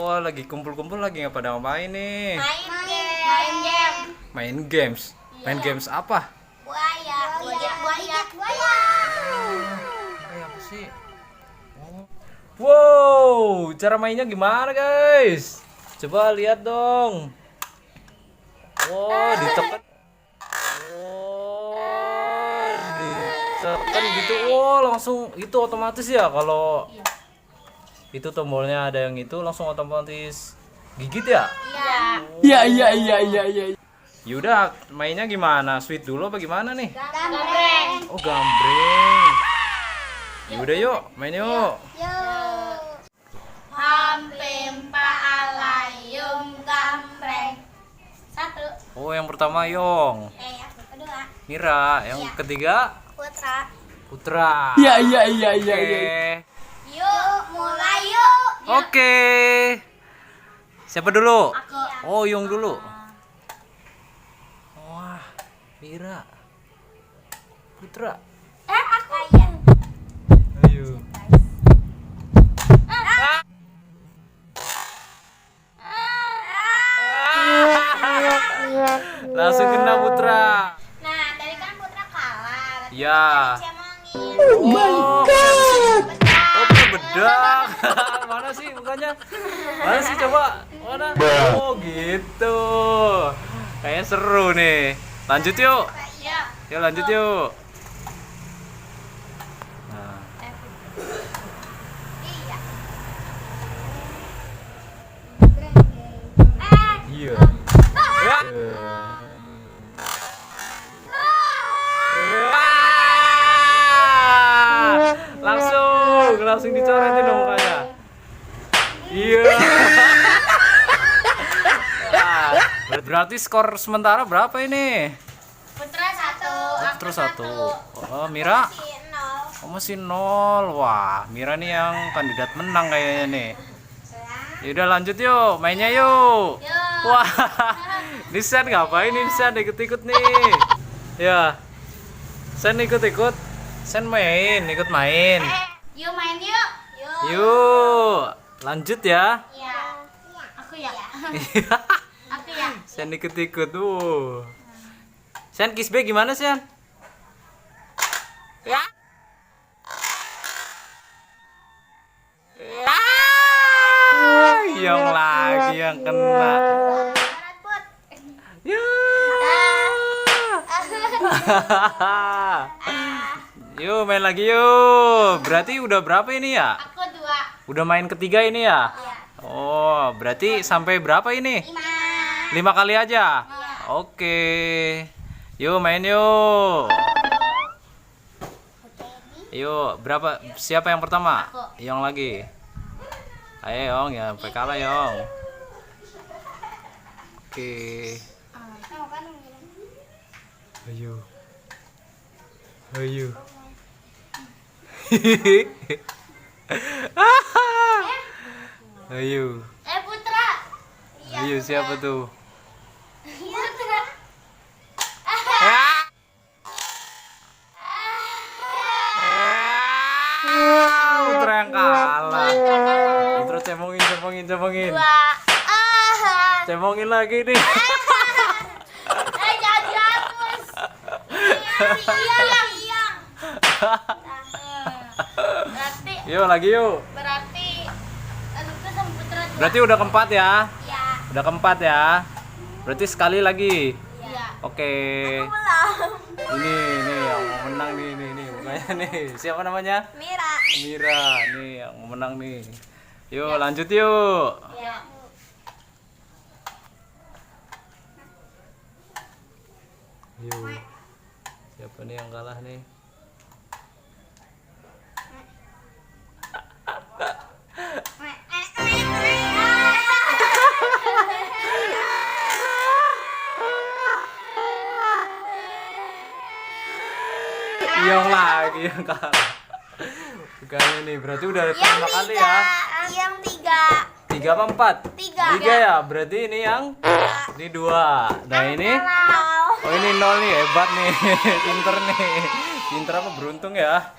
Wah, lagi kumpul-kumpul lagi nggak pada ngapain nih? Main game. Main games apa? Buaya. Kayak apa sih? Oh. Wow, cara mainnya gimana guys? Coba lihat dong. Wow, ditekan. Wow, ditekan gitu. Wow, langsung itu otomatis ya kalau itu tombolnya ada yang itu langsung otomatis gigit ya? Iya. Yaudah, mainnya gimana? Sweet dulu apa gimana nih? Gambreng. Oh, gambreng. Yaudah yuk, main yuk. Hampim paalayum gambreng. 1. Oh, yang pertama Yong. Yang kedua. Mira, yang ketiga Putra. Putra. Iya. Oke. Yuk, mulai yuk. Oke. Siapa dulu? Aku. Oh, Yong dulu. Wah, Mira. Putra. Aku. Ya. Ayo. Langsung kena Putra. Nah, tadi kan Putra kalah. Ya. Cemongin. Oke, bedak. Mana sih mukanya? Mana sih coba? Mana? Oh, gitu. Kayaknya seru nih. Lanjut yuk. Ya. Yuk lanjut yuk. Nah, Iya. iya. Ya. Langsung dicoretin dong mukanya. Iya. Nah, berarti skor sementara berapa ini? Putra 1. Terus 1. Oh, Mira. Masih 0. Oh, masih 0. Wah, Mira nih yang kandidat menang kayaknya nih. Yaudah lanjut yuk, mainnya yuk. Yuk. Wah, ini Sen ngapain nih Sen ikut-ikut nih? Ya, Sen ikut-ikut. Sen ikut main. Yuk main yuk. Yuk, lanjut ya. Iya. Aku ya. Aku ya. Sen ikut-ikut tuh. Sen kisbe gimana Sen? Ya. Yang lagi yang kena. Berat, Put. Ya. Yuk main lagi yuk. Berarti udah berapa ini ya? Aku 2. Udah main ketiga ini ya? Iya. Oh, berarti sampai berapa ini? 5. 5 kali aja? Oke. Yuk main yuk. Yuk, berapa? Siapa yang pertama? Aku. Yong lagi. Ayo Yong, ya sampai kalah Yong. Oke. Ayo. Ayo. Ayo. Putra. Ayo siapa tuh? Putra. Putra yang kalah. Putra cemongin. 2. Cemongin lagi nih. Jangan dihapus. Iya. Berarti Yuk lagi yuk. berarti itu sama Putra 2. Berarti udah keempat ya? Iya. Udah keempat ya? Berarti sekali lagi. Iya. Oke. Ini yang mau menang nih mukanya nih. Siapa namanya? Mira. Mira nih yang mau menang nih. Yuk lanjut yuk. Iya. Yuk. Siapa nih yang kalah nih? Yong lagi yang kalah. Bukannya nih, berarti udah 5 kali ya. Yang 3. 3 apa 4? 3. 3 ya, berarti ini yang ini 2. Nah ini, oh ini 0 nih, hebat nih, pinter nih. Pinter apa beruntung ya?